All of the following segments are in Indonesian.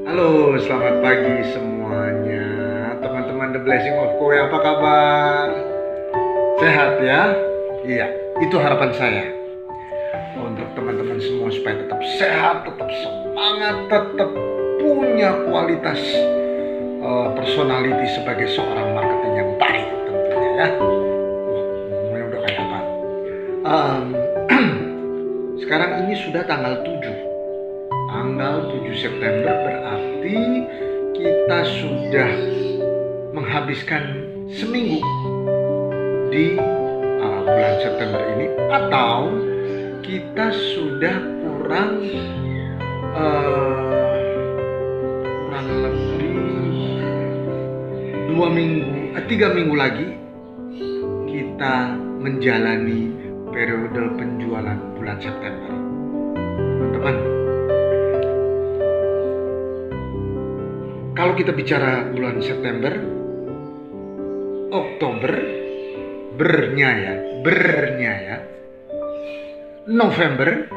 Halo, selamat pagi semuanya. Teman-teman The Blessing of Kowe, apa kabar? Sehat ya? Iya, itu harapan saya. Untuk teman-teman semua supaya tetap sehat, tetap semangat, tetap punya kualitas personality sebagai seorang marketing yang baik tentunya ya. Ngomongnya udah kayak apa? Em, Sekarang ini sudah tanggal 7. Tanggal 7 September berarti kita sudah menghabiskan seminggu di bulan September ini, atau kita sudah kurang lebih 3 minggu lagi kita menjalani periode penjualan bulan September. Teman-teman, kalau kita bicara bulan September, Oktober, bernya ya, November,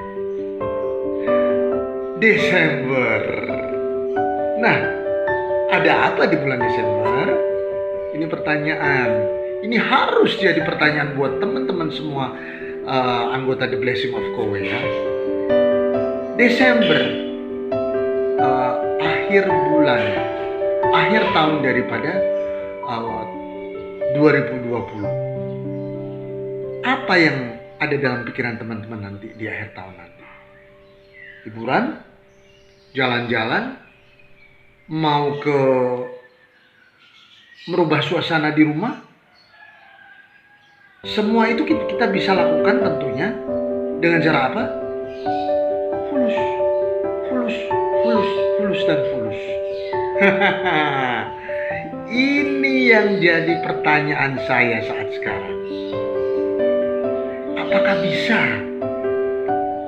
Desember. Nah, ada apa di bulan Desember? Ini pertanyaan. Ini harus jadi pertanyaan buat teman-teman semua anggota The Blessing of Kowe ya. Desember, akhir bulan, akhir tahun daripada 2020. Apa yang ada dalam pikiran teman-teman nanti di akhir tahun nanti? Liburan, jalan-jalan, mau ke merubah suasana di rumah. Semua itu kita bisa lakukan tentunya dengan cara apa? Fulus dan fulus. Ini yang jadi pertanyaan saya saat sekarang. Apakah bisa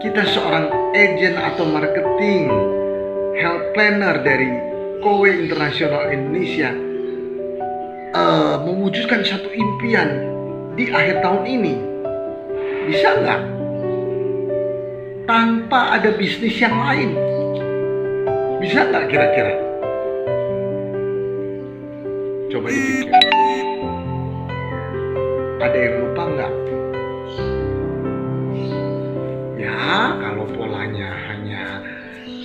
kita seorang agent atau marketing health planner dari Kowe International Indonesia mewujudkan satu impian di akhir tahun ini? Bisa nggak? Tanpa ada bisnis yang lain. Bisa nggak kira-kira? Coba dipikir. Ada yang lupa nggak? Ya, kalau polanya hanya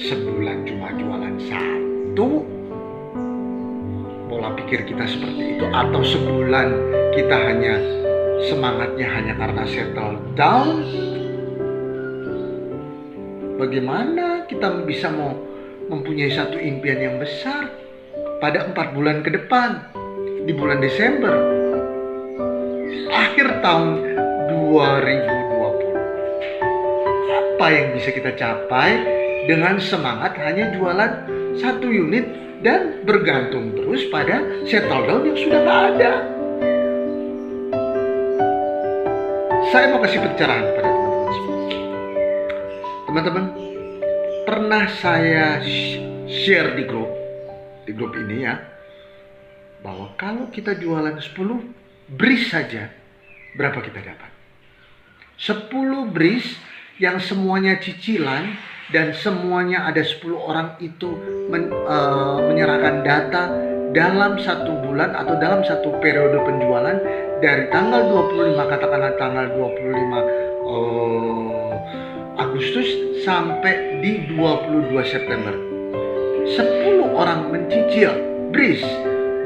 sebulan cuma jualan satu, pola pikir kita seperti itu, atau sebulan kita hanya semangatnya hanya karena settle down, bagaimana kita bisa mau mempunyai satu impian yang besar pada 4 bulan ke depan, di bulan Desember, akhir tahun 2020? Apa yang bisa kita capai dengan semangat hanya jualan satu unit dan bergantung terus pada settle down yang sudah tak ada? Saya mau kasih pencerahan pada teman-teman semua. Teman-teman, pernah saya share di grup ini ya, bahwa kalau kita jualan 10 bris saja, berapa kita dapat? 10 bris yang semuanya cicilan dan semuanya ada 10 orang itu menyerahkan data dalam satu bulan atau dalam satu periode penjualan dari tanggal 25, katakanlah tanggal 25 Agustus sampai di 22 September. 10 orang mencicil bris,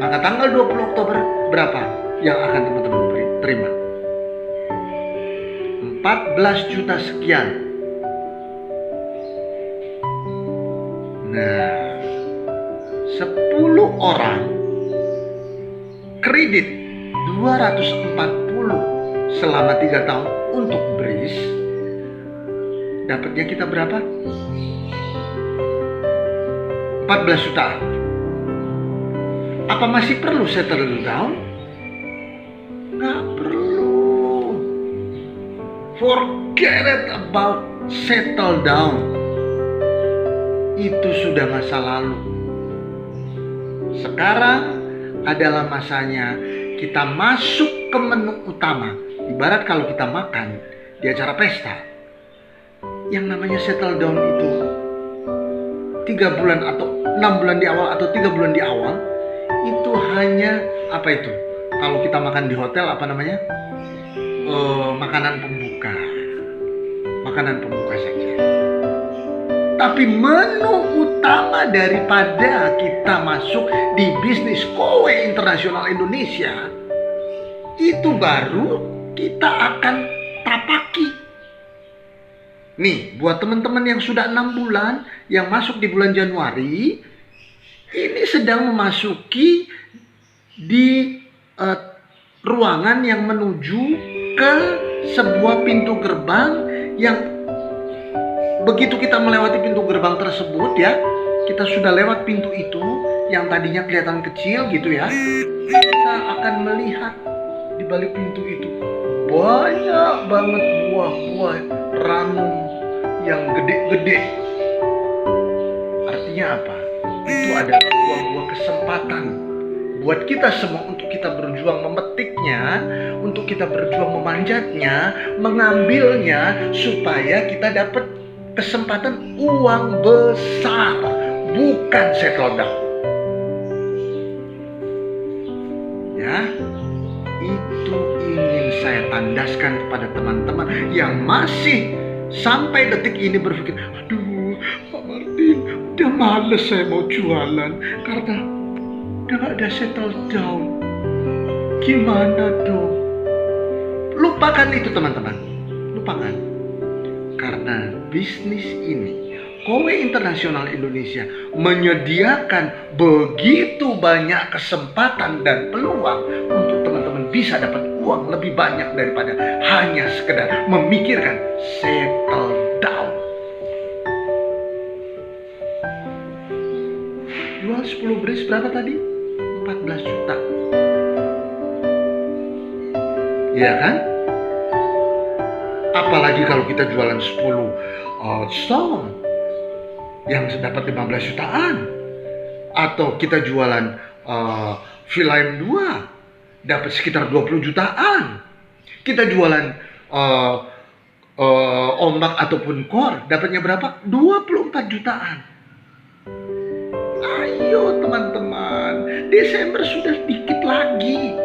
maka tanggal 20 Oktober berapa yang akan teman-teman terima? 14 juta sekian. Nah, 10 orang kredit 240 selama 3 tahun untuk bris, dapatnya kita berapa? 14 juta. Apa masih perlu settle down? Nggak perlu. Forget it about settle down. Itu sudah masa lalu. Sekarang adalah masanya kita masuk ke menu utama. Ibarat kalau kita makan di acara pesta, yang namanya settle down itu 3 bulan atau 6 bulan di awal atau 3 bulan di awal itu hanya apa itu? Kalau kita makan di hotel apa namanya? Makanan pembuka. Makanan pembuka saja. Tapi menu utama daripada kita masuk di bisnis kowe internasional Indonesia itu baru kita akan tapaki. Nih, buat teman-teman yang sudah 6 bulan, yang masuk di bulan Januari, ini sedang memasuki di ruangan yang menuju ke sebuah pintu gerbang yang begitu kita melewati pintu gerbang tersebut ya, kita sudah lewat pintu itu yang tadinya kelihatan kecil gitu ya, kita akan melihat di balik pintu itu banyak banget buah-buah ranum yang gede-gede. Artinya apa? Itu adalah buah-buah kesempatan buat kita semua untuk kita berjuang memetiknya, untuk kita berjuang memanjatnya, mengambilnya supaya kita dapat kesempatan uang besar, bukan settle down. Ya, itu ingin saya tandaskan kepada teman-teman yang masih sampai detik ini berpikir, aduh Pak Martin, udah males saya mau jualan karena udah gak ada settle down. Gimana dong? Lupakan itu teman-teman, lupakan. Karena bisnis ini, Kowe Internasional Indonesia menyediakan begitu banyak kesempatan dan peluang untuk teman-teman bisa dapat uang lebih banyak daripada hanya sekedar memikirkan settle down. Jual 10 bris berapa tadi? 14 juta. Ya kan? Apalagi kalau kita jualan 10 stone yang dapat 15 jutaan, atau kita jualan Villaim 2 dapat sekitar 20 jutaan. Kita jualan ombak ataupun core dapatnya berapa? 24 jutaan. Ayo teman-teman, Desember sudah dikit lagi,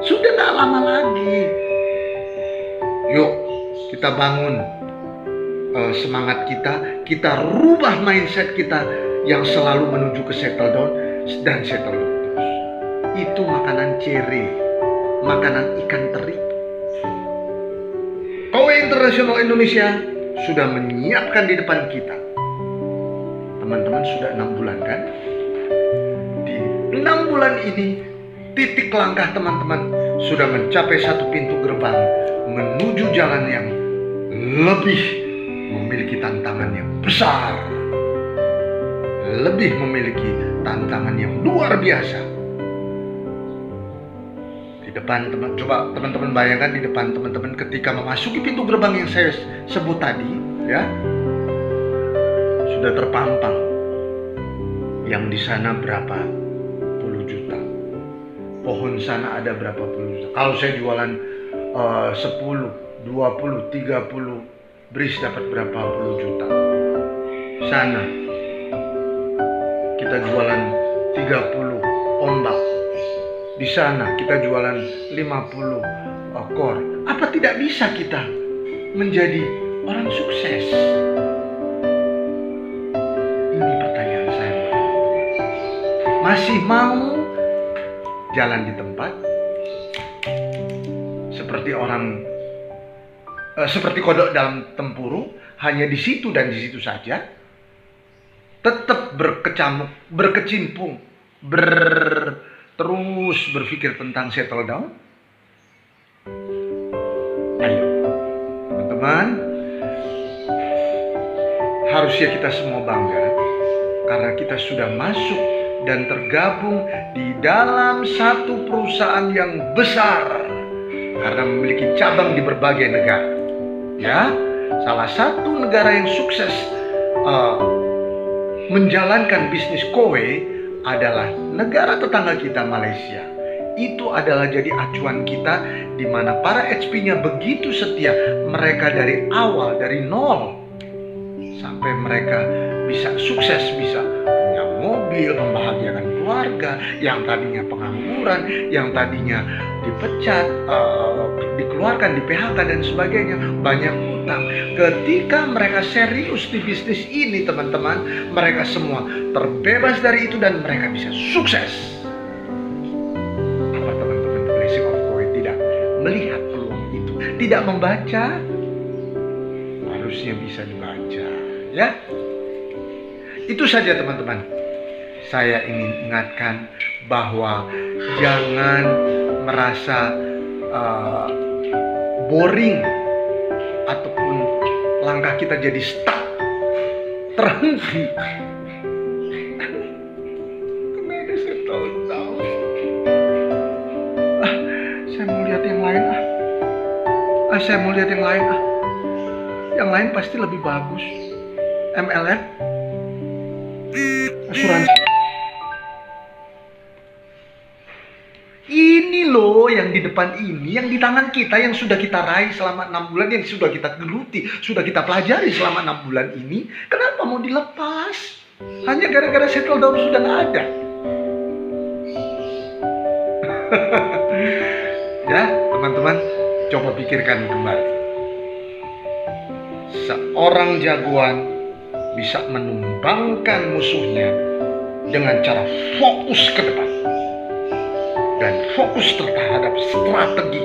sudah gak lama lagi. Yuk kita bangun semangat kita rubah mindset kita yang selalu menuju ke settle down dan settle down terus. Itu makanan cere, makanan ikan teri. Kowe Internasional Indonesia sudah menyiapkan di depan kita. Teman-teman sudah 6 bulan kan? Di 6 bulan ini titik langkah teman-teman sudah mencapai satu pintu gerbang menuju jalan yang lebih memiliki tantangan yang besar, lebih memiliki tantangan yang luar biasa. Di depan coba teman-teman bayangkan di depan teman-teman ketika memasuki pintu gerbang yang saya sebut tadi, ya, sudah terpampang yang di sana berapa puluh juta, pohon sana ada berapa puluh juta. Kalau saya jualan 10, 20, 30 bris dapat berapa puluh juta. Sana kita jualan 30 ombak, di sana kita jualan 50 core. Apa tidak bisa kita menjadi orang sukses? Ini pertanyaan saya buat teman-teman. Masih mau jalan di tempat seperti kodok dalam tempurung, hanya di situ dan di situ saja, tetap berkecimpung, terus berpikir tentang settle down? Ayo teman-teman, harusnya kita semua bangga karena kita sudah masuk dan tergabung di dalam satu perusahaan yang besar karena memiliki cabang di berbagai negara. Ya, salah satu negara yang sukses menjalankan bisnis kowe adalah negara tetangga kita, Malaysia. Itu adalah jadi acuan kita, di mana para HP-nya begitu setia. Mereka dari awal, dari nol sampai mereka bisa sukses, bisa punya mobil, membahagiakan keluarga, yang tadinya pengangguran, yang tadinya dipecat, dikeluarkan, di PHK dan sebagainya, banyak utang. Ketika mereka serius di bisnis ini, teman-teman, mereka semua terbebas dari itu dan mereka bisa sukses. Apa teman-teman blessing of God tidak melihat peluang itu, tidak membaca? Harusnya bisa dibaca, ya. Itu saja teman-teman. Saya ingin ingatkan bahwa jangan merasa boring ataupun langkah kita jadi stuck, terhenti. Kemana saya tahu? Saya mau lihat yang lain saya mau lihat yang lain Yang lain pasti lebih bagus. MLM, asuransi. Ini loh yang di depan ini, yang di tangan kita, yang sudah kita raih selama 6 bulan, yang sudah kita geluti, sudah kita pelajari selama 6 bulan ini. Kenapa mau dilepas? Hanya gara-gara settle down sudah nggak ada. Ya, teman-teman, coba pikirkan kembali. Seorang jagoan bisa menumbangkan musuhnya dengan cara fokus ke depan dan fokus terhadap strategi